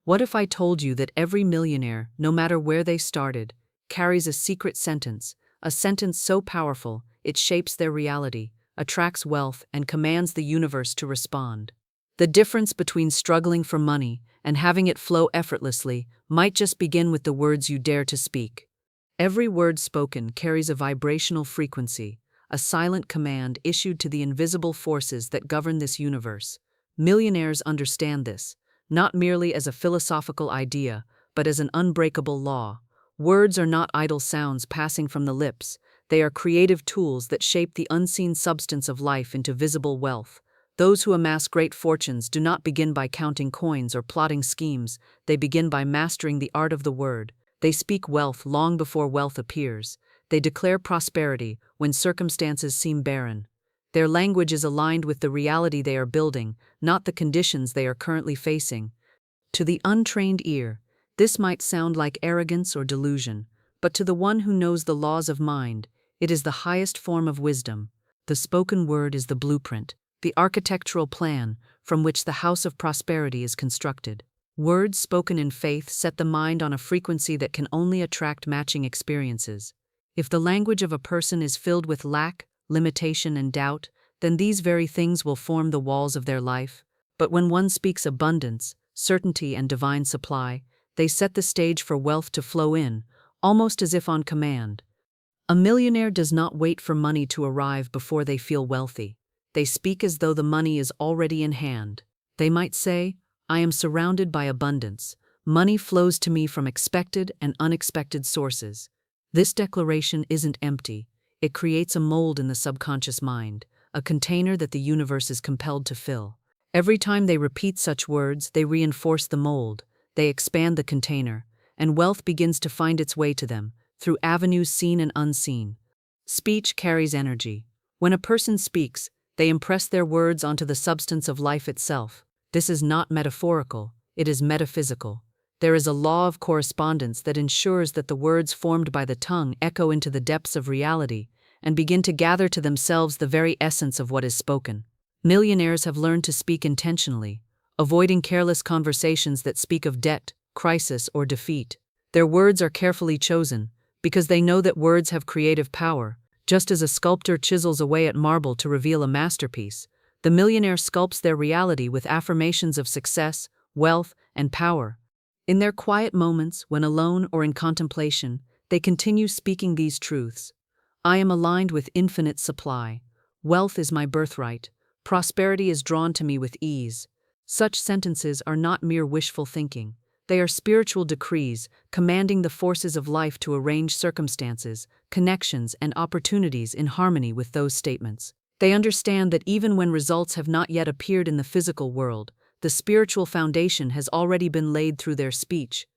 What if I told you that every millionaire, no matter where they started, carries a secret sentence, a sentence so powerful it shapes their reality, attracts wealth, and commands the universe to respond? The difference between struggling for money and having it flow effortlessly might just begin with the words you dare to speak. Every word spoken carries a vibrational frequency, a silent command issued to the invisible forces that govern this universe. Millionaires understand this, not merely as a philosophical idea, but as an unbreakable law. Words are not idle sounds passing from the lips, they are creative tools that shape the unseen substance of life into visible wealth. Those who amass great fortunes do not begin by counting coins or plotting schemes, they begin by mastering the art of the word. They speak wealth long before wealth appears. They declare prosperity when circumstances seem barren. Their language is aligned with the reality they are building, not the conditions they are currently facing. To the untrained ear, this might sound like arrogance or delusion, but to the one who knows the laws of mind, it is the highest form of wisdom. The spoken word is the blueprint, the architectural plan from which the house of prosperity is constructed. Words spoken in faith set the mind on a frequency that can only attract matching experiences. If the language of a person is filled with lack, limitation, and doubt, then these very things will form the walls of their life. But when one speaks abundance, certainty, and divine supply, they set the stage for wealth to flow in, almost as if on command. A millionaire does not wait for money to arrive before they feel wealthy. They speak as though the money is already in hand. They might say, "I am surrounded by abundance. Money flows to me from expected and unexpected sources." This declaration isn't empty. It creates a mold in the subconscious mind, a container that the universe is compelled to fill. Every time they repeat such words, they reinforce the mold, they expand the container, and wealth begins to find its way to them, through avenues seen and unseen. Speech carries energy. When a person speaks, they impress their words onto the substance of life itself. This is not metaphorical, it is metaphysical. There is a law of correspondence that ensures that the words formed by the tongue echo into the depths of reality and begin to gather to themselves the very essence of what is spoken. Millionaires have learned to speak intentionally, avoiding careless conversations that speak of debt, crisis, or defeat. Their words are carefully chosen, because they know that words have creative power. Just as a sculptor chisels away at marble to reveal a masterpiece, the millionaire sculpts their reality with affirmations of success, wealth, and power. In their quiet moments, when alone or in contemplation, they continue speaking these truths. I am aligned with infinite supply. Wealth is my birthright. Prosperity is drawn to me with ease. Such sentences are not mere wishful thinking. They are spiritual decrees, commanding the forces of life to arrange circumstances, connections, and opportunities in harmony with those statements. They understand that even when results have not yet appeared in the physical world, the spiritual foundation has already been laid through their speech.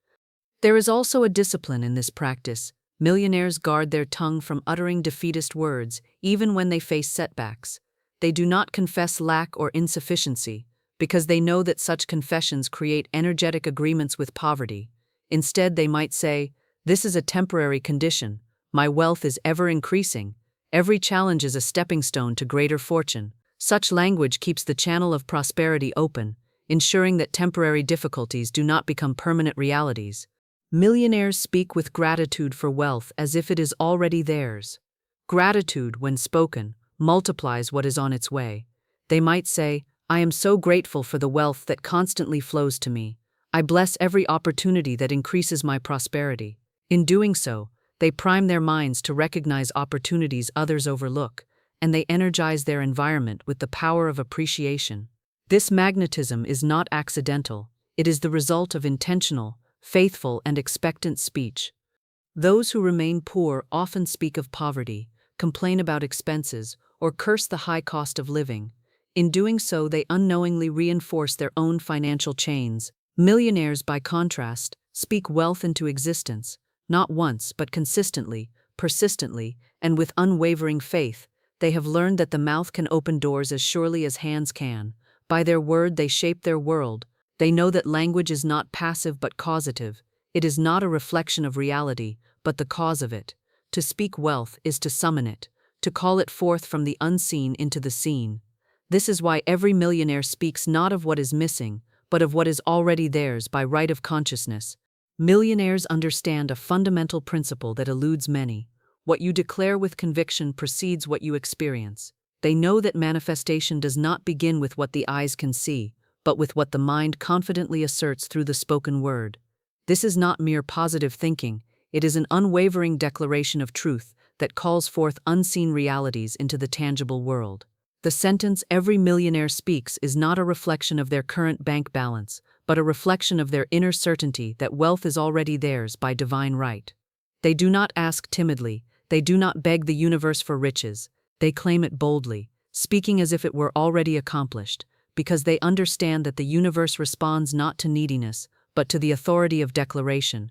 There is also a discipline in this practice. Millionaires guard their tongue from uttering defeatist words, even when they face setbacks. They do not confess lack or insufficiency, because they know that such confessions create energetic agreements with poverty. Instead, they might say, "This is a temporary condition. My wealth is ever increasing. Every challenge is a stepping stone to greater fortune." Such language keeps the channel of prosperity open, ensuring that temporary difficulties do not become permanent realities. Millionaires speak with gratitude for wealth as if it is already theirs. Gratitude, when spoken, multiplies what is on its way. They might say, "I am so grateful for the wealth that constantly flows to me. I bless every opportunity that increases my prosperity." In doing so, they prime their minds to recognize opportunities others overlook, and they energize their environment with the power of appreciation. This magnetism is not accidental, it is the result of intentional, faithful, and expectant speech. Those who remain poor often speak of poverty, complain about expenses, or curse the high cost of living. In doing so, they unknowingly reinforce their own financial chains. Millionaires, by contrast, speak wealth into existence, not once but consistently, persistently, and with unwavering faith. They have learned that the mouth can open doors as surely as hands can. By their word they shape their world. They know that language is not passive but causative. It is not a reflection of reality, but the cause of it. To speak wealth is to summon it, to call it forth from the unseen into the seen. This is why every millionaire speaks not of what is missing, but of what is already theirs by right of consciousness. Millionaires understand a fundamental principle that eludes many. What you declare with conviction precedes what you experience. They know that manifestation does not begin with what the eyes can see, but with what the mind confidently asserts through the spoken word. This is not mere positive thinking, it is an unwavering declaration of truth that calls forth unseen realities into the tangible world. The sentence "Every millionaire speaks" is not a reflection of their current bank balance, but a reflection of their inner certainty that wealth is already theirs by divine right. They do not ask timidly, they do not beg the universe for riches, they claim it boldly, speaking as if it were already accomplished, because they understand that the universe responds not to neediness, but to the authority of declaration.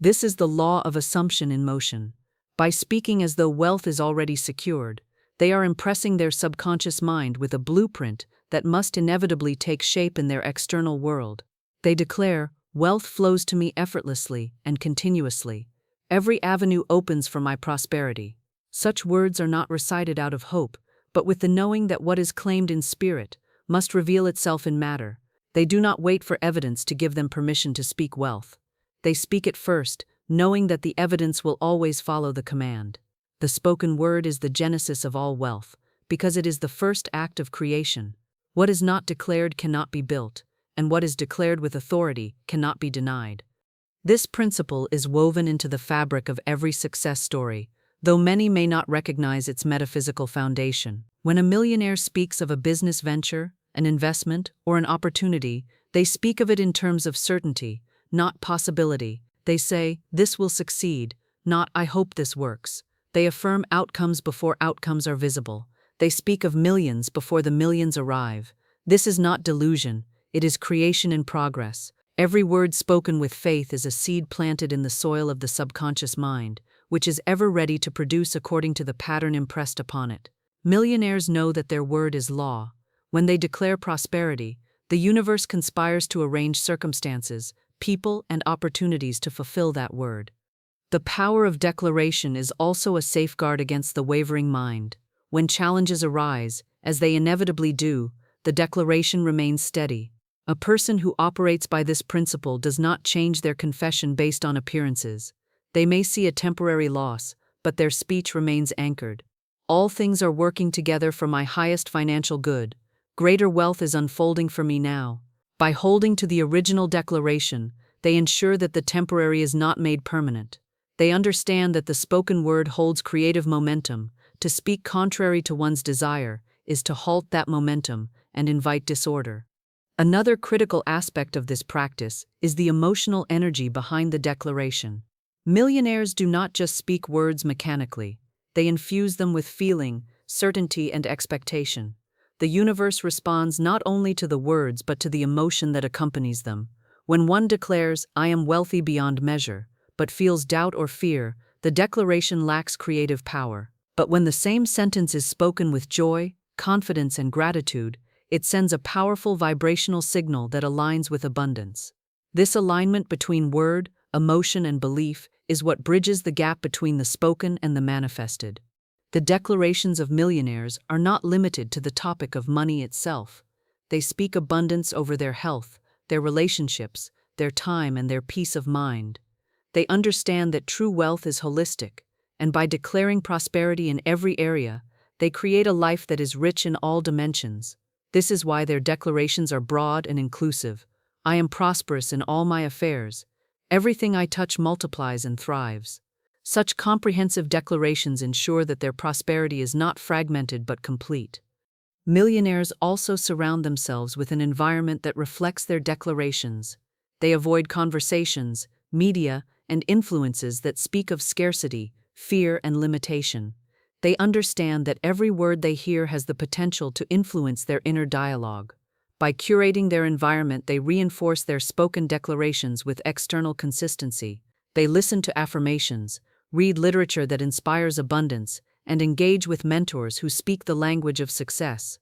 This is the law of assumption in motion. By speaking as though wealth is already secured, they are impressing their subconscious mind with a blueprint that must inevitably take shape in their external world. They declare, "Wealth flows to me effortlessly and continuously. Every avenue opens for my prosperity." Such words are not recited out of hope, but with the knowing that what is claimed in spirit must reveal itself in matter. They do not wait for evidence to give them permission to speak wealth. They speak it first, knowing that the evidence will always follow the command. The spoken word is the genesis of all wealth, because it is the first act of creation. What is not declared cannot be built, and what is declared with authority cannot be denied. This principle is woven into the fabric of every success story, though many may not recognize its metaphysical foundation. When a millionaire speaks of a business venture, an investment, or an opportunity, they speak of it in terms of certainty, not possibility. They say, "This will succeed," not "I hope this works." They affirm outcomes before outcomes are visible. They speak of millions before the millions arrive. This is not delusion, it is creation in progress. Every word spoken with faith is a seed planted in the soil of the subconscious mind, which is ever ready to produce according to the pattern impressed upon it. Millionaires know that their word is law. When they declare prosperity, the universe conspires to arrange circumstances, people, and opportunities to fulfill that word. The power of declaration is also a safeguard against the wavering mind. When challenges arise, as they inevitably do, the declaration remains steady. A person who operates by this principle does not change their confession based on appearances. They may see a temporary loss, but their speech remains anchored. All things are working together for my highest financial good. Greater wealth is unfolding for me now. By holding to the original declaration, they ensure that the temporary is not made permanent. They understand that the spoken word holds creative momentum. To speak contrary to one's desire is to halt that momentum and invite disorder. Another critical aspect of this practice is the emotional energy behind the declaration. Millionaires do not just speak words mechanically, they infuse them with feeling, certainty, and expectation. The universe responds not only to the words but to the emotion that accompanies them. When one declares, "I am wealthy beyond measure," but feels doubt or fear, the declaration lacks creative power. But when the same sentence is spoken with joy, confidence, and gratitude, it sends a powerful vibrational signal that aligns with abundance. This alignment between word, emotion, and belief is what bridges the gap between the spoken and the manifested. The declarations of millionaires are not limited to the topic of money itself. They speak abundance over their health, their relationships, their time, and their peace of mind. They understand that true wealth is holistic, and by declaring prosperity in every area, they create a life that is rich in all dimensions. This is why their declarations are broad and inclusive. "I am prosperous in all my affairs. Everything I touch multiplies and thrives." Such comprehensive declarations ensure that their prosperity is not fragmented but complete. Millionaires also surround themselves with an environment that reflects their declarations. They avoid conversations, media, and influences that speak of scarcity, fear, and limitation. They understand that every word they hear has the potential to influence their inner dialogue. By curating their environment, they reinforce their spoken declarations with external consistency. They listen to affirmations, read literature that inspires abundance, and engage with mentors who speak the language of success.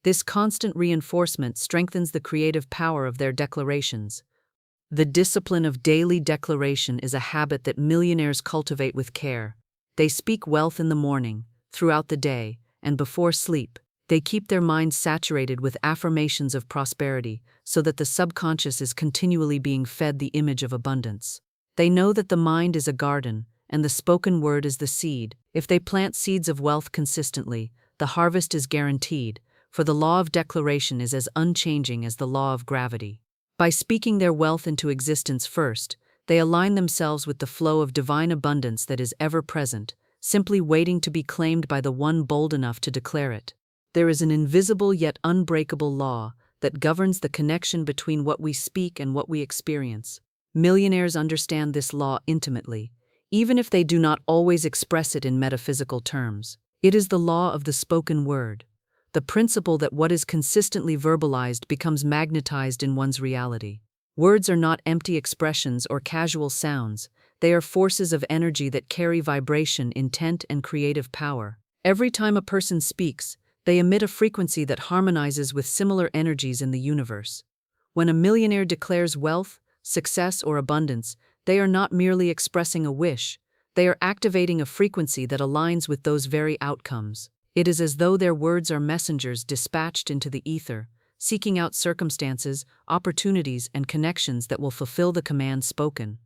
This constant reinforcement strengthens the creative power of their declarations. The discipline of daily declaration is a habit that millionaires cultivate with care. They speak wealth in the morning, throughout the day, and before sleep. They keep their minds saturated with affirmations of prosperity so that the subconscious is continually being fed the image of abundance. They know that the mind is a garden, and the spoken word is the seed. If they plant seeds of wealth consistently, the harvest is guaranteed, for the law of declaration is as unchanging as the law of gravity. By speaking their wealth into existence first, they align themselves with the flow of divine abundance that is ever present, simply waiting to be claimed by the one bold enough to declare it. There is an invisible yet unbreakable law that governs the connection between what we speak and what we experience. Millionaires understand this law intimately, even if they do not always express it in metaphysical terms. It is the law of the spoken word, the principle that what is consistently verbalized becomes magnetized in one's reality. Words are not empty expressions or casual sounds, they are forces of energy that carry vibration, intent, and creative power. Every time a person speaks, they emit a frequency that harmonizes with similar energies in the universe. When a millionaire declares wealth, success, or abundance, they are not merely expressing a wish, they are activating a frequency that aligns with those very outcomes. It is as though their words are messengers dispatched into the ether, seeking out circumstances, opportunities, and connections that will fulfill the command spoken.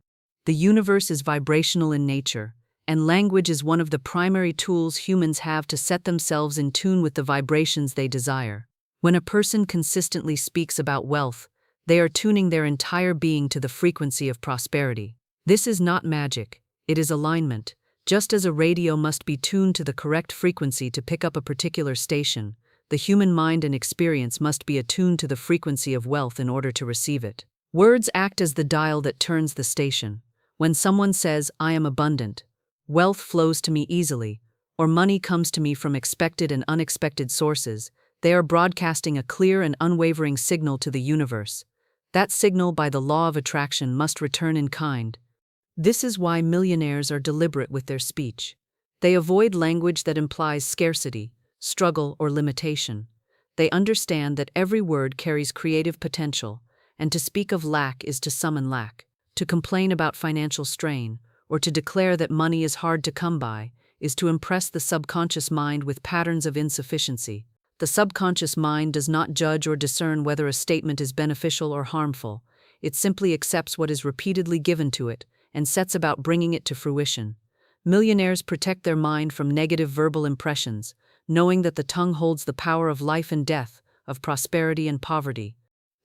The universe is vibrational in nature, and language is one of the primary tools humans have to set themselves in tune with the vibrations they desire. When a person consistently speaks about wealth, they are tuning their entire being to the frequency of prosperity. This is not magic, it is alignment. Just as a radio must be tuned to the correct frequency to pick up a particular station, the human mind and experience must be attuned to the frequency of wealth in order to receive it. Words act as the dial that turns the station. When someone says, "I am abundant," wealth flows to me easily, or money comes to me from expected and unexpected sources, they are broadcasting a clear and unwavering signal to the universe. That signal, by the law of attraction, must return in kind. This is why millionaires are deliberate with their speech. They avoid language that implies scarcity, struggle, or limitation. They understand that every word carries creative potential, and to speak of lack is to summon lack. To complain about financial strain, or to declare that money is hard to come by, is to impress the subconscious mind with patterns of insufficiency. The subconscious mind does not judge or discern whether a statement is beneficial or harmful. It simply accepts what is repeatedly given to it and sets about bringing it to fruition. Millionaires protect their mind from negative verbal impressions, knowing that the tongue holds the power of life and death, of prosperity and poverty.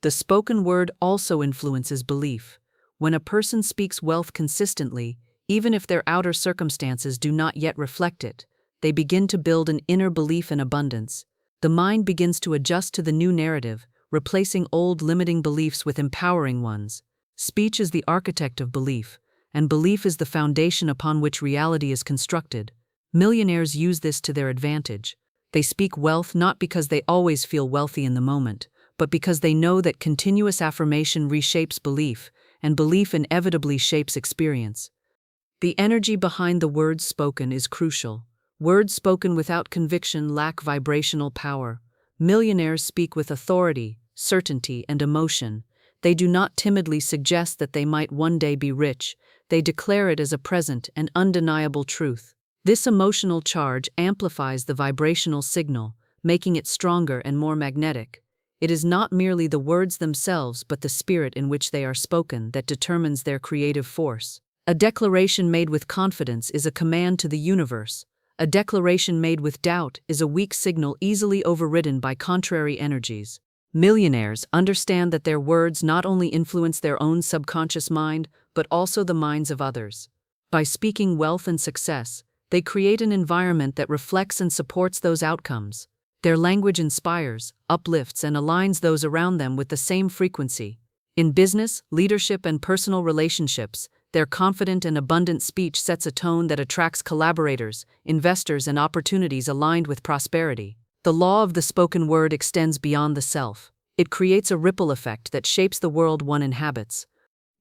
The spoken word also influences belief. When a person speaks wealth consistently, even if their outer circumstances do not yet reflect it, they begin to build an inner belief in abundance. The mind begins to adjust to the new narrative, replacing old limiting beliefs with empowering ones. Speech is the architect of belief, and belief is the foundation upon which reality is constructed. Millionaires use this to their advantage. They speak wealth not because they always feel wealthy in the moment, but because they know that continuous affirmation reshapes belief, and belief inevitably shapes experience. The energy behind the words spoken is crucial. Words spoken without conviction lack vibrational power. Millionaires speak with authority, certainty, and emotion. They do not timidly suggest that they might one day be rich. They declare it as a present and undeniable truth. This emotional charge amplifies the vibrational signal, making it stronger and more magnetic. It is not merely the words themselves but the spirit in which they are spoken that determines their creative force. A declaration made with confidence is a command to the universe. A declaration made with doubt is a weak signal easily overridden by contrary energies. Millionaires understand that their words not only influence their own subconscious mind, but also the minds of others. By speaking wealth and success, they create an environment that reflects and supports those outcomes. Their language inspires, uplifts, and aligns those around them with the same frequency. In business, leadership, and personal relationships, their confident and abundant speech sets a tone that attracts collaborators, investors, and opportunities aligned with prosperity. The law of the spoken word extends beyond the self. It creates a ripple effect that shapes the world one inhabits.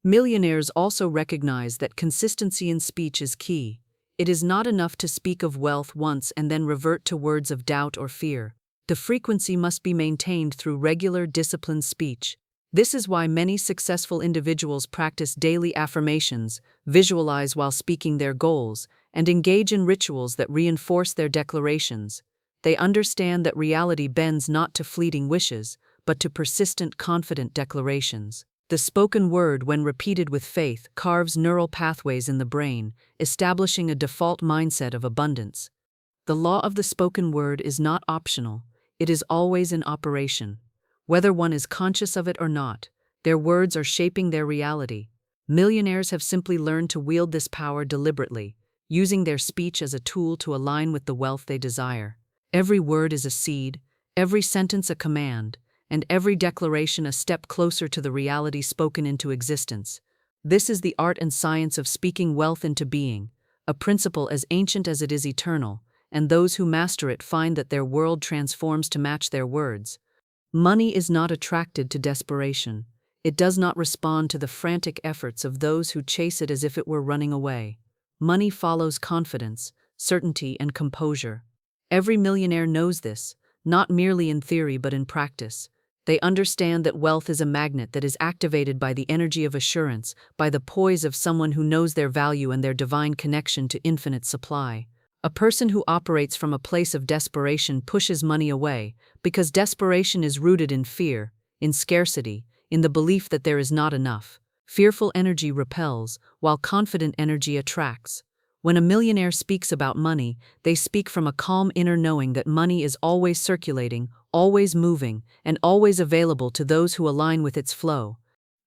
Millionaires also recognize that consistency in speech is key. It is not enough to speak of wealth once and then revert to words of doubt or fear. The frequency must be maintained through regular, disciplined speech. This is why many successful individuals practice daily affirmations, visualize while speaking their goals, and engage in rituals that reinforce their declarations. They understand that reality bends not to fleeting wishes, but to persistent, confident declarations. The spoken word, when repeated with faith, carves neural pathways in the brain, establishing a default mindset of abundance. The law of the spoken word is not optional, it is always in operation. Whether one is conscious of it or not, their words are shaping their reality. Millionaires have simply learned to wield this power deliberately, using their speech as a tool to align with the wealth they desire. Every word is a seed, every sentence a command, and every declaration a step closer to the reality spoken into existence. This is the art and science of speaking wealth into being, a principle as ancient as it is eternal, and those who master it find that their world transforms to match their words. Money is not attracted to desperation. It does not respond to the frantic efforts of those who chase it as if it were running away. Money follows confidence, certainty, and composure. Every millionaire knows this, not merely in theory but in practice. They understand that wealth is a magnet that is activated by the energy of assurance, by the poise of someone who knows their value and their divine connection to infinite supply. A person who operates from a place of desperation pushes money away, because desperation is rooted in fear, in scarcity, in the belief that there is not enough. Fearful energy repels, while confident energy attracts. When a millionaire speaks about money, they speak from a calm inner knowing that money is always circulating, always moving, and always available to those who align with its flow.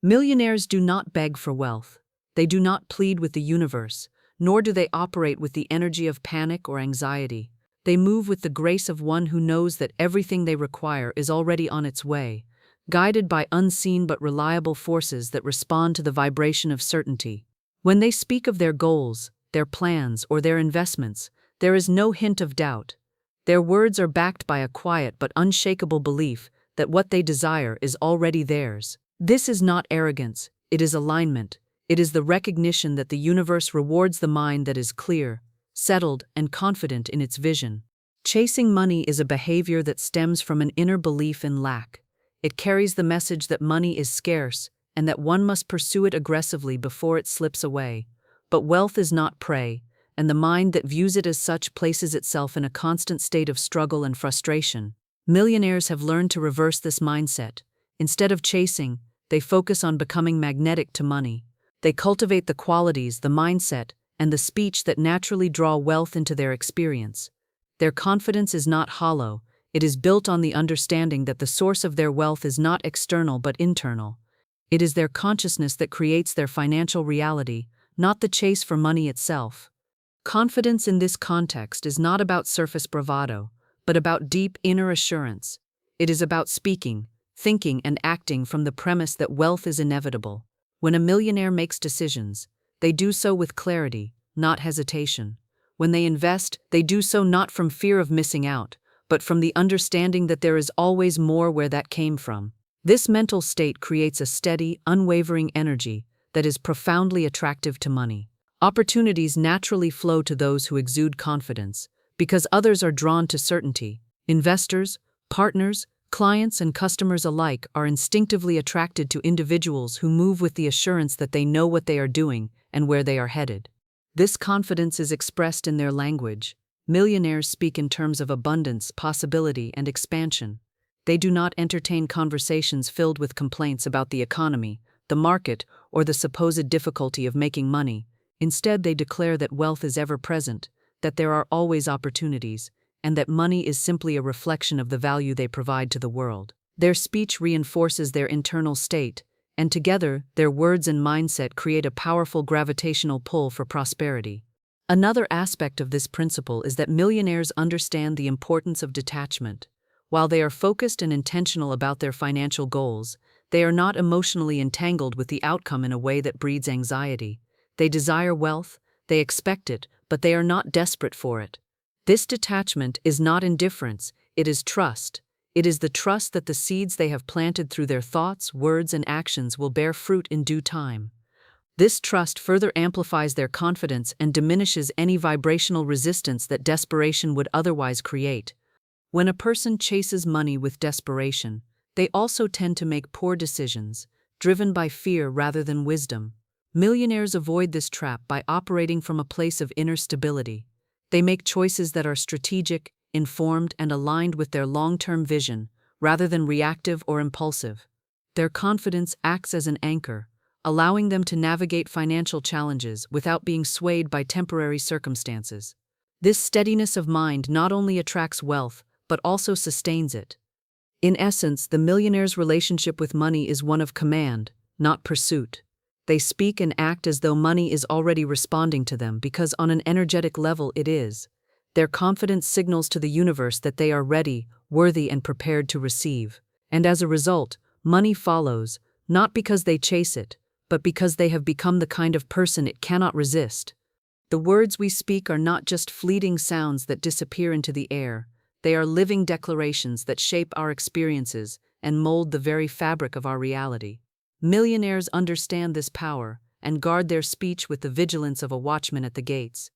Millionaires do not beg for wealth. They do not plead with the universe, nor do they operate with the energy of panic or anxiety. They move with the grace of one who knows that everything they require is already on its way, guided by unseen but reliable forces that respond to the vibration of certainty. When they speak of their goals, their plans, or their investments, there is no hint of doubt. Their words are backed by a quiet but unshakable belief that what they desire is already theirs. This is not arrogance, it is alignment. It is the recognition that the universe rewards the mind that is clear, settled, and confident in its vision. Chasing money is a behavior that stems from an inner belief in lack. It carries the message that money is scarce and that one must pursue it aggressively before it slips away. But wealth is not prey, and the mind that views it as such places itself in a constant state of struggle and frustration. Millionaires have learned to reverse this mindset. Instead of chasing, they focus on becoming magnetic to money. They cultivate the qualities, the mindset, and the speech that naturally draw wealth into their experience. Their confidence is not hollow, it is built on the understanding that the source of their wealth is not external but internal. It is their consciousness that creates their financial reality, not the chase for money itself. Confidence in this context is not about surface bravado, but about deep inner assurance. It is about speaking, thinking, and acting from the premise that wealth is inevitable. When a millionaire makes decisions, they do so with clarity, not hesitation. When they invest, they do so not from fear of missing out, but from the understanding that there is always more where that came from. This mental state creates a steady, unwavering energy that is profoundly attractive to money. Opportunities naturally flow to those who exude confidence, because others are drawn to certainty. Investors, partners, clients, and customers alike are instinctively attracted to individuals who move with the assurance that they know what they are doing and where they are headed. This confidence is expressed in their language. Millionaires speak in terms of abundance, possibility, and expansion. They do not entertain conversations filled with complaints about the economy, the market, or the supposed difficulty of making money. Instead, they declare that wealth is ever present, that there are always opportunities, and that money is simply a reflection of the value they provide to the world. Their speech reinforces their internal state, and together, their words and mindset create a powerful gravitational pull for prosperity. Another aspect of this principle is that millionaires understand the importance of detachment. While they are focused and intentional about their financial goals, they are not emotionally entangled with the outcome in a way that breeds anxiety. They desire wealth, they expect it, but they are not desperate for it. This detachment is not indifference, it is trust. It is the trust that the seeds they have planted through their thoughts, words, and actions will bear fruit in due time. This trust further amplifies their confidence and diminishes any vibrational resistance that desperation would otherwise create. When a person chases money with desperation, they also tend to make poor decisions, driven by fear rather than wisdom. Millionaires avoid this trap by operating from a place of inner stability. They make choices that are strategic, informed, and aligned with their long-term vision, rather than reactive or impulsive. Their confidence acts as an anchor, allowing them to navigate financial challenges without being swayed by temporary circumstances. This steadiness of mind not only attracts wealth, but also sustains it. In essence, the millionaire's relationship with money is one of command, not pursuit. They speak and act as though money is already responding to them because on an energetic level it is. Their confidence signals to the universe that they are ready, worthy, and prepared to receive. And as a result, money follows, not because they chase it, but because they have become the kind of person it cannot resist. The words we speak are not just fleeting sounds that disappear into the air. They are living declarations that shape our experiences and mold the very fabric of our reality. Millionaires understand this power and guard their speech with the vigilance of a watchman at the gates.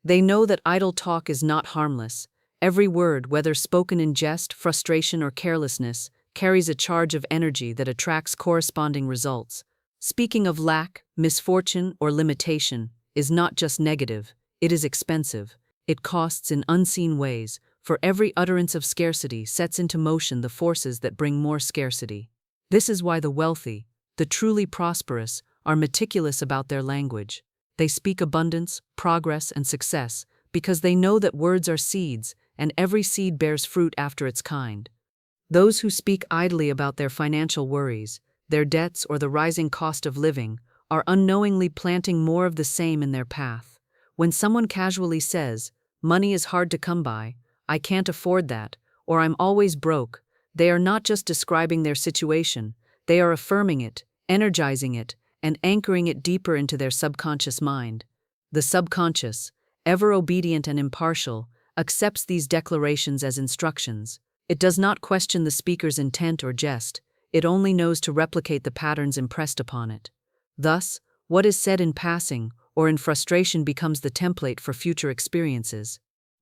They know that idle talk is not harmless. Every word, whether spoken in jest, frustration, or carelessness, carries a charge of energy that attracts corresponding results. Speaking of lack, misfortune, or limitation is not just negative, it is expensive. It costs in unseen ways, for every utterance of scarcity sets into motion the forces that bring more scarcity. This is why the wealthy, the truly prosperous, are meticulous about their language. They speak abundance, progress, and success because they know that words are seeds, and every seed bears fruit after its kind. Those who speak idly about their financial worries, their debts, or the rising cost of living are unknowingly planting more of the same in their path. When someone casually says, "Money is hard to come by, I can't afford that," or "I'm always broke," they are not just describing their situation, they are affirming it, energizing it, and anchoring it deeper into their subconscious mind. The subconscious, ever obedient and impartial, accepts these declarations as instructions. It does not question the speaker's intent or jest, it only knows to replicate the patterns impressed upon it. Thus, what is said in passing or in frustration becomes the template for future experiences.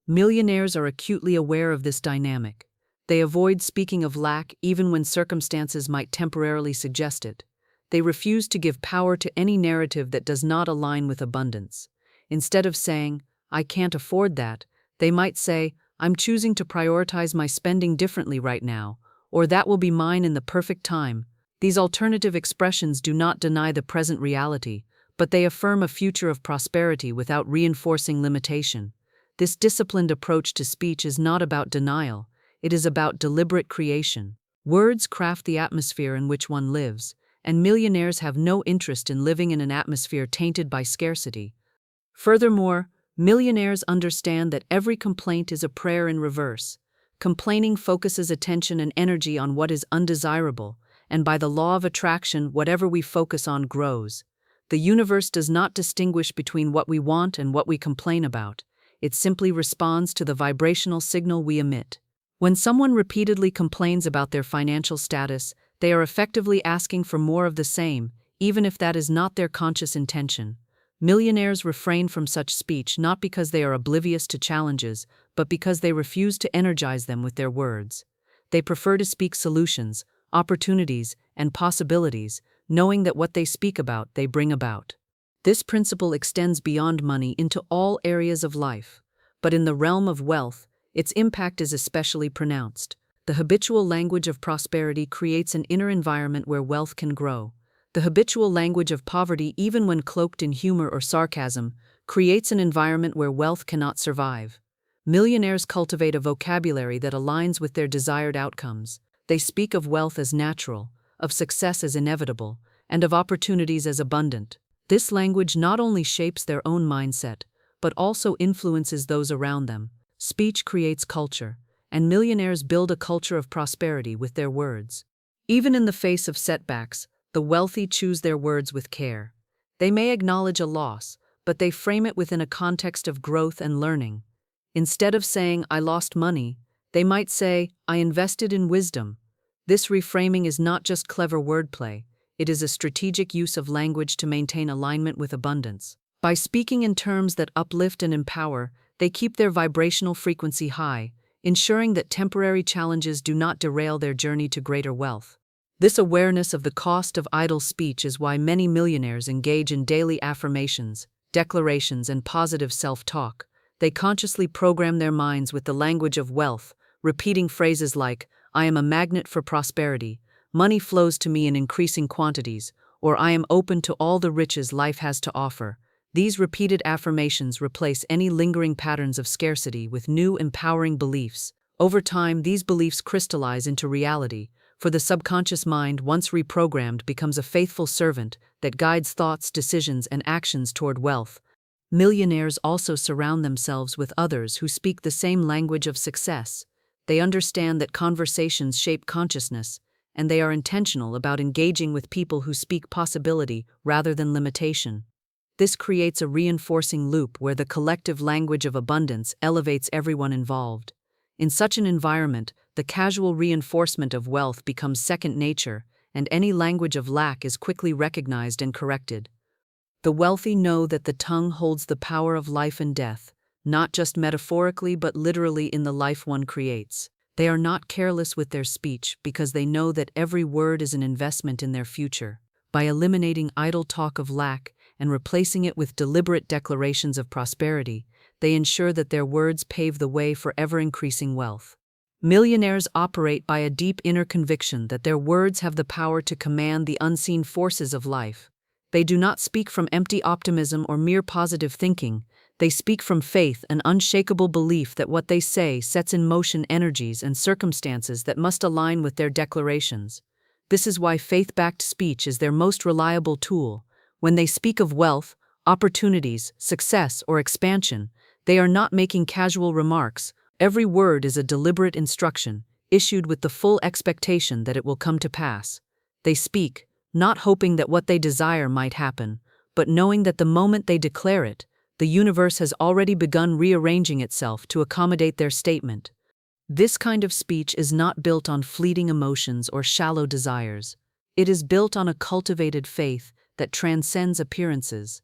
Millionaires are acutely aware of this dynamic. They avoid speaking of lack even when circumstances might temporarily suggest it. They refuse to give power to any narrative that does not align with abundance. Instead of saying, "I can't afford that," they might say, "I'm choosing to prioritize my spending differently right now," or "that will be mine in the perfect time." These alternative expressions do not deny the present reality, but they affirm a future of prosperity without reinforcing limitation. This disciplined approach to speech is not about denial, it is about deliberate creation. Words craft the atmosphere in which one lives, and millionaires have no interest in living in an atmosphere tainted by scarcity. Furthermore, millionaires understand that every complaint is a prayer in reverse. Complaining focuses attention and energy on what is undesirable, and by the law of attraction, whatever we focus on grows. The universe does not distinguish between what we want and what we complain about. It simply responds to the vibrational signal we emit. When someone repeatedly complains about their financial status, they are effectively asking for more of the same, even if that is not their conscious intention. Millionaires refrain from such speech not because they are oblivious to challenges, but because they refuse to energize them with their words. They prefer to speak solutions, opportunities, and possibilities, knowing that what they speak about, they bring about. This principle extends beyond money into all areas of life, but in the realm of wealth, its impact is especially pronounced. The habitual language of prosperity creates an inner environment where wealth can grow. The habitual language of poverty, even when cloaked in humor or sarcasm, creates an environment where wealth cannot survive. Millionaires cultivate a vocabulary that aligns with their desired outcomes. They speak of wealth as natural, of success as inevitable, and of opportunities as abundant. This language not only shapes their own mindset, but also influences those around them. Speech creates culture, and millionaires build a culture of prosperity with their words. Even in the face of setbacks, the wealthy choose their words with care. They may acknowledge a loss, but they frame it within a context of growth and learning. Instead of saying, "I lost money," they might say, "I invested in wisdom." This reframing is not just clever wordplay, it is a strategic use of language to maintain alignment with abundance. By speaking in terms that uplift and empower, they keep their vibrational frequency high, ensuring that temporary challenges do not derail their journey to greater wealth. This awareness of the cost of idle speech is why many millionaires engage in daily affirmations, declarations, and positive self-talk. They consciously program their minds with the language of wealth, repeating phrases like, "I am a magnet for prosperity," "Money flows to me in increasing quantities," or "I am open to all the riches life has to offer." These repeated affirmations replace any lingering patterns of scarcity with new, empowering beliefs. Over time, these beliefs crystallize into reality, for the subconscious mind, once reprogrammed, becomes a faithful servant that guides thoughts, decisions, and actions toward wealth. Millionaires also surround themselves with others who speak the same language of success. They understand that conversations shape consciousness, and they are intentional about engaging with people who speak possibility rather than limitation. This creates a reinforcing loop where the collective language of abundance elevates everyone involved. In such an environment, the casual reinforcement of wealth becomes second nature, and any language of lack is quickly recognized and corrected. The wealthy know that the tongue holds the power of life and death, not just metaphorically but literally in the life one creates. They are not careless with their speech because they know that every word is an investment in their future. By eliminating idle talk of lack and replacing it with deliberate declarations of prosperity, they ensure that their words pave the way for ever-increasing wealth. Millionaires operate by a deep inner conviction that their words have the power to command the unseen forces of life. They do not speak from empty optimism or mere positive thinking. They speak from faith, an unshakable belief that what they say sets in motion energies and circumstances that must align with their declarations. This is why faith-backed speech is their most reliable tool. When they speak of wealth, opportunities, success, or expansion, they are not making casual remarks. Every word is a deliberate instruction, issued with the full expectation that it will come to pass. They speak, not hoping that what they desire might happen, but knowing that the moment they declare it, the universe has already begun rearranging itself to accommodate their statement. This kind of speech is not built on fleeting emotions or shallow desires. It is built on a cultivated faith that transcends appearances.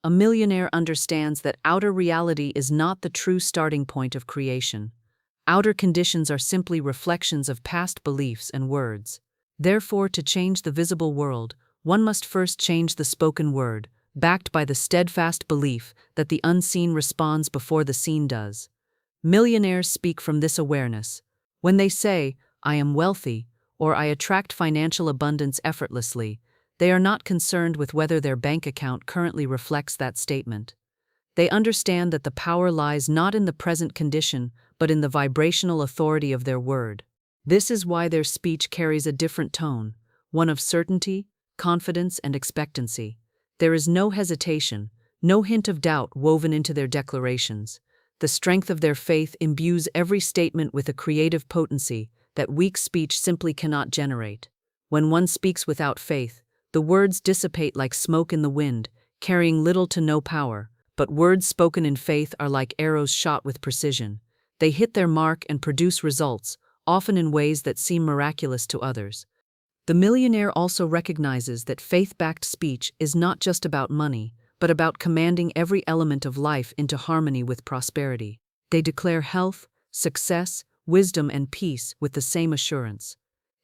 A millionaire understands that outer reality is not the true starting point of creation. Outer conditions are simply reflections of past beliefs and words. Therefore, to change the visible world, one must first change the spoken word, backed by the steadfast belief that the unseen responds before the seen does. Millionaires speak from this awareness. When they say, "I am wealthy," or "I attract financial abundance effortlessly," they are not concerned with whether their bank account currently reflects that statement. They understand that the power lies not in the present condition, but in the vibrational authority of their word. This is why their speech carries a different tone, one of certainty, confidence, and expectancy. There is no hesitation, no hint of doubt woven into their declarations. The strength of their faith imbues every statement with a creative potency that weak speech simply cannot generate. When one speaks without faith, the words dissipate like smoke in the wind, carrying little to no power. But words spoken in faith are like arrows shot with precision. They hit their mark and produce results, often in ways that seem miraculous to others. The millionaire also recognizes that faith-backed speech is not just about money, but about commanding every element of life into harmony with prosperity. They declare health, success, wisdom, and peace with the same assurance.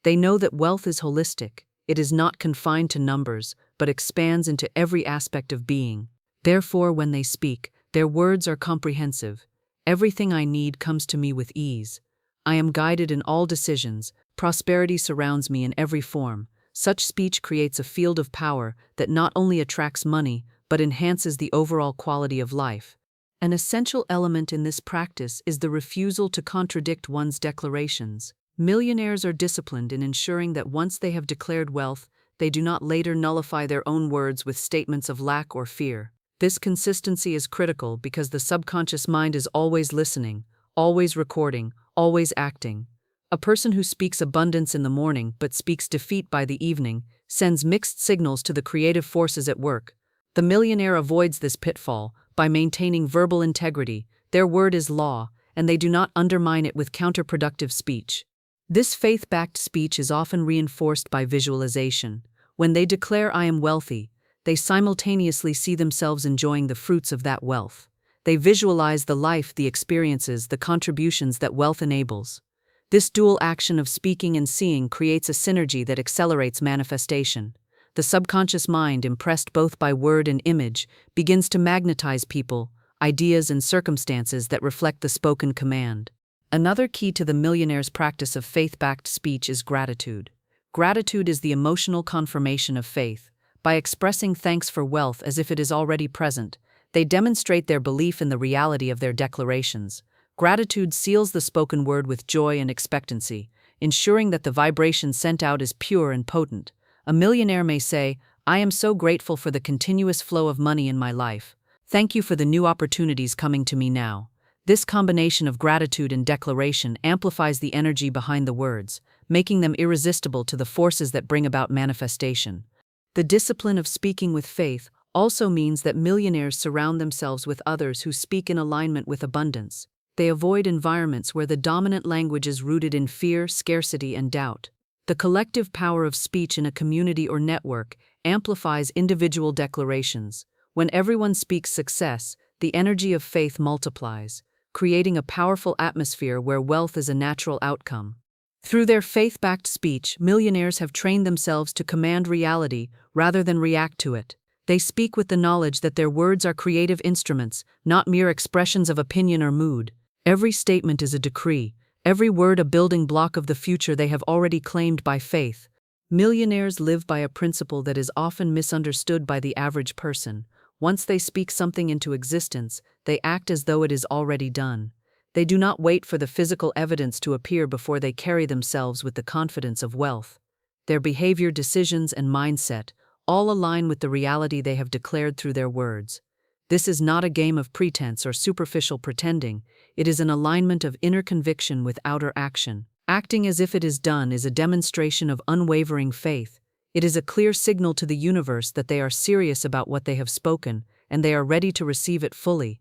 They know that wealth is holistic. It is not confined to numbers, but expands into every aspect of being. Therefore, when they speak, their words are comprehensive. Everything I need comes to me with ease. I am guided in all decisions. Prosperity surrounds me in every form. Such speech creates a field of power that not only attracts money, but enhances the overall quality of life. An essential element in this practice is the refusal to contradict one's declarations. Millionaires are disciplined in ensuring that once they have declared wealth, they do not later nullify their own words with statements of lack or fear. This consistency is critical because the subconscious mind is always listening, always recording, always acting. A person who speaks abundance in the morning but speaks defeat by the evening sends mixed signals to the creative forces at work. The millionaire avoids this pitfall by maintaining verbal integrity. Their word is law, and they do not undermine it with counterproductive speech. This faith-backed speech is often reinforced by visualization. When they declare "I am wealthy," they simultaneously see themselves enjoying the fruits of that wealth. They visualize the life, the experiences, the contributions that wealth enables. This dual action of speaking and seeing creates a synergy that accelerates manifestation. The subconscious mind, impressed both by word and image, begins to magnetize people, ideas, and circumstances that reflect the spoken command. Another key to the millionaire's practice of faith-backed speech is gratitude. Gratitude is the emotional confirmation of faith. By expressing thanks for wealth as if it is already present, they demonstrate their belief in the reality of their declarations. Gratitude seals the spoken word with joy and expectancy, ensuring that the vibration sent out is pure and potent. A millionaire may say, "I am so grateful for the continuous flow of money in my life. Thank you for the new opportunities coming to me now." This combination of gratitude and declaration amplifies the energy behind the words, making them irresistible to the forces that bring about manifestation. The discipline of speaking with faith also means that millionaires surround themselves with others who speak in alignment with abundance. They avoid environments where the dominant language is rooted in fear, scarcity, and doubt. The collective power of speech in a community or network amplifies individual declarations. When everyone speaks success, the energy of faith multiplies, creating a powerful atmosphere where wealth is a natural outcome. Through their faith-backed speech, millionaires have trained themselves to command reality rather than react to it. They speak with the knowledge that their words are creative instruments, not mere expressions of opinion or mood. Every statement is a decree, every word a building block of the future they have already claimed by faith. Millionaires live by a principle that is often misunderstood by the average person. Once they speak something into existence, they act as though it is already done. They do not wait for the physical evidence to appear before they carry themselves with the confidence of wealth. Their behavior, decisions, and mindset all align with the reality they have declared through their words. This is not a game of pretense or superficial pretending. It is an alignment of inner conviction with outer action. Acting as if it is done is a demonstration of unwavering faith. It is a clear signal to the universe that they are serious about what they have spoken, and they are ready to receive it fully.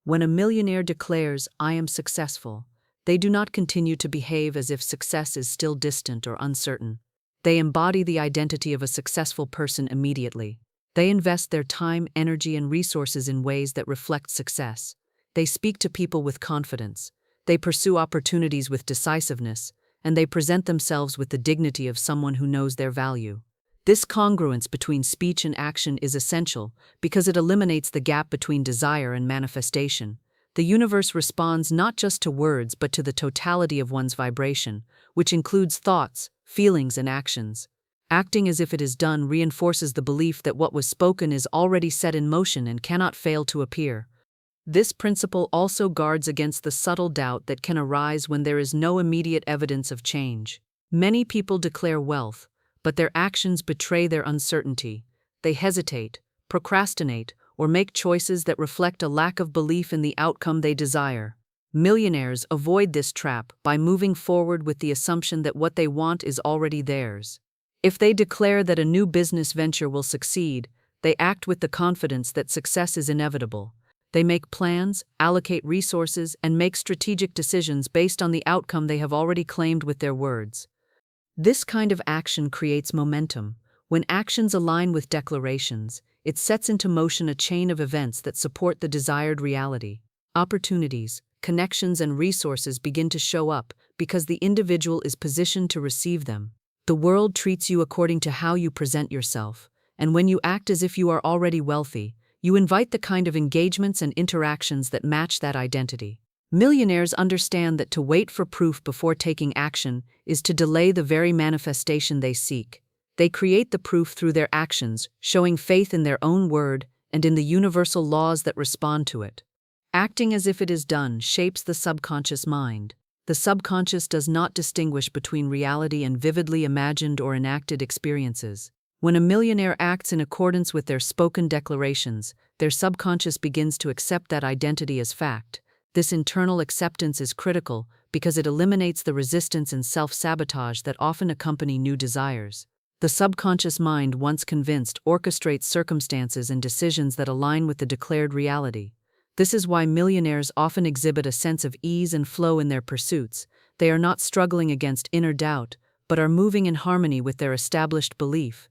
When a millionaire declares, "I am successful," they do not continue to behave as if success is still distant or uncertain. They embody the identity of a successful person immediately. They invest their time, energy, and resources in ways that reflect success. They speak to people with confidence. They pursue opportunities with decisiveness, and they present themselves with the dignity of someone who knows their value. This congruence between speech and action is essential because it eliminates the gap between desire and manifestation. The universe responds not just to words but to the totality of one's vibration, which includes thoughts, feelings, and actions. Acting as if it is done reinforces the belief that what was spoken is already set in motion and cannot fail to appear. This principle also guards against the subtle doubt that can arise when there is no immediate evidence of change. Many people declare wealth, but their actions betray their uncertainty. They hesitate, procrastinate, or make choices that reflect a lack of belief in the outcome they desire. Millionaires avoid this trap by moving forward with the assumption that what they want is already theirs. If they declare that a new business venture will succeed, they act with the confidence that success is inevitable. They make plans, allocate resources, and make strategic decisions based on the outcome they have already claimed with their words. This kind of action creates momentum. When actions align with declarations, it sets into motion a chain of events that support the desired reality. Opportunities, connections, and resources begin to show up because the individual is positioned to receive them. The world treats you according to how you present yourself, and when you act as if you are already wealthy, you invite the kind of engagements and interactions that match that identity. Millionaires understand that to wait for proof before taking action is to delay the very manifestation they seek. They create the proof through their actions, showing faith in their own word and in the universal laws that respond to it. Acting as if it is done shapes the subconscious mind. The subconscious does not distinguish between reality and vividly imagined or enacted experiences. When a millionaire acts in accordance with their spoken declarations, their subconscious begins to accept that identity as fact. This internal acceptance is critical because it eliminates the resistance and self-sabotage that often accompany new desires. The subconscious mind, once convinced, orchestrates circumstances and decisions that align with the declared reality. This is why millionaires often exhibit a sense of ease and flow in their pursuits. They are not struggling against inner doubt, but are moving in harmony with their established belief.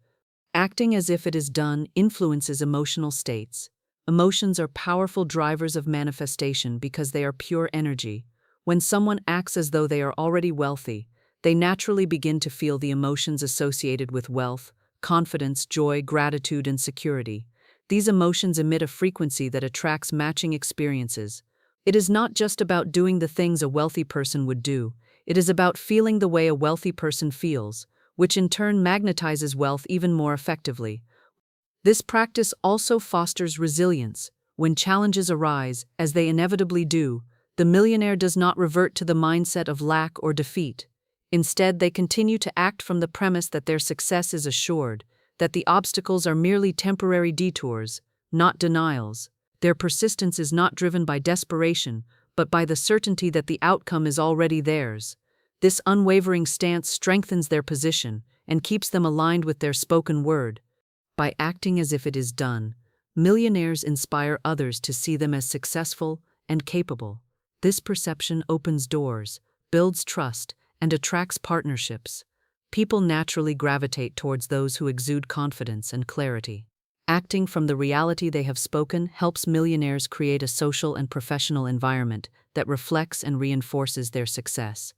Acting as if it is done influences emotional states. Emotions are powerful drivers of manifestation because they are pure energy. When someone acts as though they are already wealthy, they naturally begin to feel the emotions associated with wealth, confidence, joy, gratitude, and security. These emotions emit a frequency that attracts matching experiences. It is not just about doing the things a wealthy person would do, it is about feeling the way a wealthy person feels, which in turn magnetizes wealth even more effectively. This practice also fosters resilience. When challenges arise, as they inevitably do, the millionaire does not revert to the mindset of lack or defeat. Instead, they continue to act from the premise that their success is assured, that the obstacles are merely temporary detours, not denials. Their persistence is not driven by desperation, but by the certainty that the outcome is already theirs. This unwavering stance strengthens their position and keeps them aligned with their spoken word. By acting as if it is done, millionaires inspire others to see them as successful and capable. This perception opens doors, builds trust, and attracts partnerships. People naturally gravitate towards those who exude confidence and clarity. Acting from the reality they have spoken helps millionaires create a social and professional environment that reflects and reinforces their success.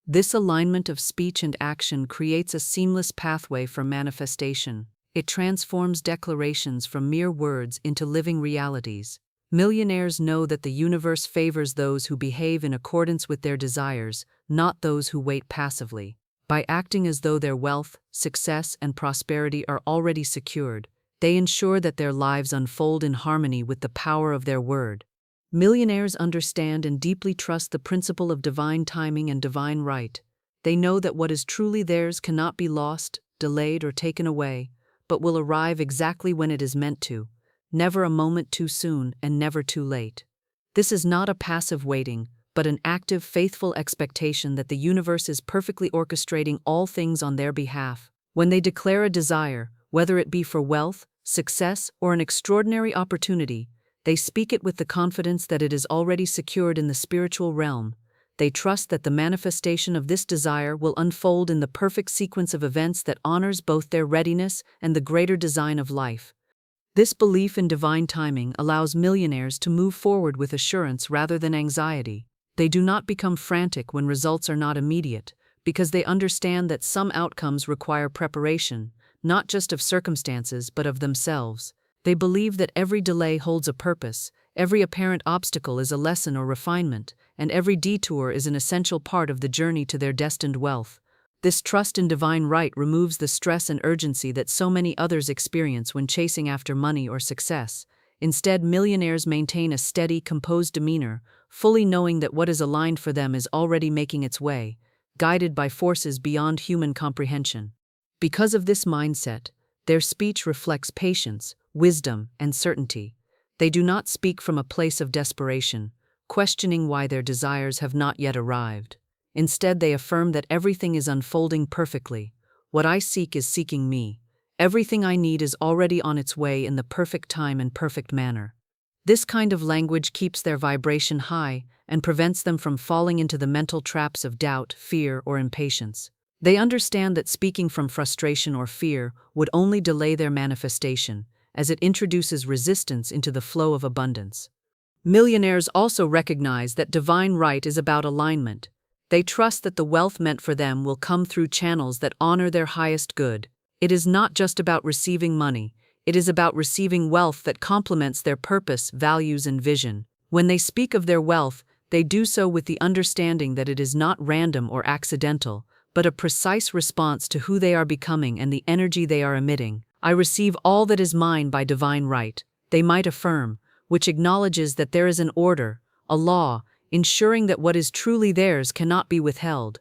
This alignment of speech and action creates a seamless pathway for manifestation. It transforms declarations from mere words into living realities. Millionaires know that the universe favors those who behave in accordance with their desires, not those who wait passively. By acting as though their wealth, success, and prosperity are already secured, they ensure that their lives unfold in harmony with the power of their word. Millionaires understand and deeply trust the principle of divine timing and divine right. They know that what is truly theirs cannot be lost, delayed, or taken away, but will arrive exactly when it is meant to, never a moment too soon and never too late. This is not a passive waiting, but an active, faithful expectation that the universe is perfectly orchestrating all things on their behalf. When they declare a desire, whether it be for wealth, success, or an extraordinary opportunity, they speak it with the confidence that it is already secured in the spiritual realm. They trust that the manifestation of this desire will unfold in the perfect sequence of events that honors both their readiness and the greater design of life. This belief in divine timing allows millionaires to move forward with assurance rather than anxiety. They do not become frantic when results are not immediate, because they understand that some outcomes require preparation, not just of circumstances but of themselves. They believe that every delay holds a purpose, every apparent obstacle is a lesson or refinement, and every detour is an essential part of the journey to their destined wealth. This trust in divine right removes the stress and urgency that so many others experience when chasing after money or success. Instead, millionaires maintain a steady, composed demeanor, fully knowing that what is aligned for them is already making its way, guided by forces beyond human comprehension. Because of this mindset, their speech reflects patience, wisdom, and certainty. They do not speak from a place of desperation, questioning why their desires have not yet arrived. Instead, they affirm that everything is unfolding perfectly. What I seek is seeking me. Everything I need is already on its way in the perfect time and perfect manner. This kind of language keeps their vibration high and prevents them from falling into the mental traps of doubt, fear, or impatience. They understand that speaking from frustration or fear would only delay their manifestation, as it introduces resistance into the flow of abundance. Millionaires also recognize that divine right is about alignment. They trust that the wealth meant for them will come through channels that honor their highest good. It is not just about receiving money, it is about receiving wealth that complements their purpose, values, and vision. When they speak of their wealth, they do so with the understanding that it is not random or accidental, but a precise response to who they are becoming and the energy they are emitting. I receive all that is mine by divine right, they might affirm, which acknowledges that there is an order, a law, ensuring that what is truly theirs cannot be withheld.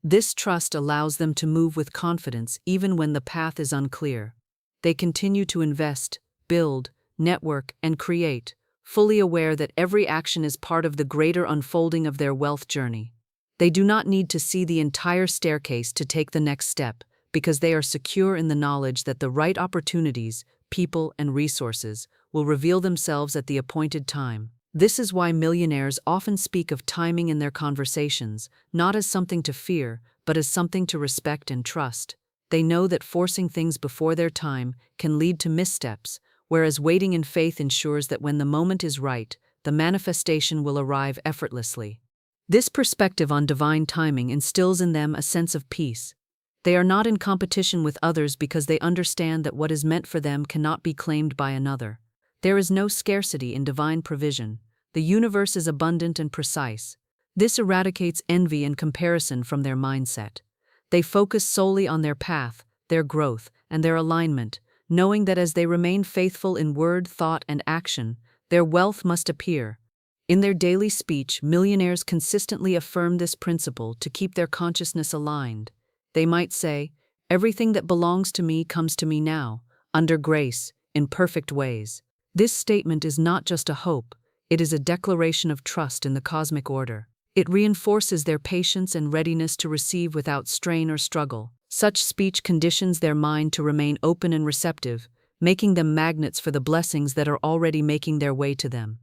This trust allows them to move with confidence even when the path is unclear. They continue to invest, build, network, and create, fully aware that every action is part of the greater unfolding of their wealth journey. They do not need to see the entire staircase to take the next step, because they are secure in the knowledge that the right opportunities, people, and resources will reveal themselves at the appointed time. This is why millionaires often speak of timing in their conversations, not as something to fear, but as something to respect and trust. They know that forcing things before their time can lead to missteps, whereas waiting in faith ensures that when the moment is right, the manifestation will arrive effortlessly. This perspective on divine timing instills in them a sense of peace. They are not in competition with others because they understand that what is meant for them cannot be claimed by another. There is no scarcity in divine provision. The universe is abundant and precise. This eradicates envy and comparison from their mindset. They focus solely on their path, their growth, and their alignment, knowing that as they remain faithful in word, thought, and action, their wealth must appear. In their daily speech, millionaires consistently affirm this principle to keep their consciousness aligned. They might say, "Everything that belongs to me comes to me now, under grace, in perfect ways." This statement is not just a hope, it is a declaration of trust in the cosmic order. It reinforces their patience and readiness to receive without strain or struggle. Such speech conditions their mind to remain open and receptive, making them magnets for the blessings that are already making their way to them.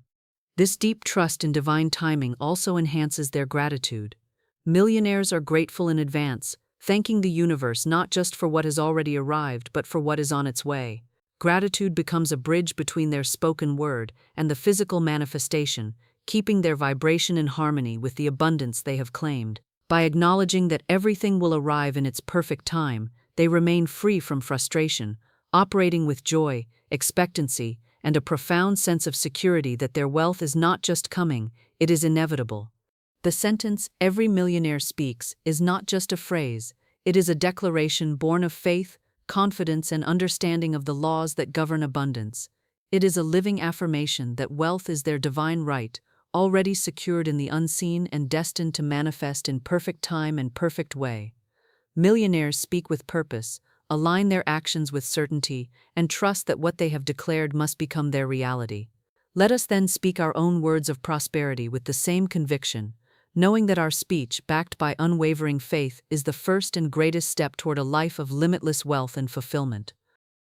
This deep trust in divine timing also enhances their gratitude. Millionaires are grateful in advance, thanking the universe not just for what has already arrived but for what is on its way. Gratitude becomes a bridge between their spoken word and the physical manifestation, keeping their vibration in harmony with the abundance they have claimed. By acknowledging that everything will arrive in its perfect time, they remain free from frustration, operating with joy, expectancy, and a profound sense of security that their wealth is not just coming, it is inevitable. The sentence, "Every millionaire speaks," is not just a phrase, it is a declaration born of faith, confidence, and understanding of the laws that govern abundance. It is a living affirmation that wealth is their divine right, already secured in the unseen and destined to manifest in perfect time and perfect way. Millionaires speak with purpose, align their actions with certainty, and trust that what they have declared must become their reality. Let us then speak our own words of prosperity with the same conviction, knowing that our speech, backed by unwavering faith, is the first and greatest step toward a life of limitless wealth and fulfillment.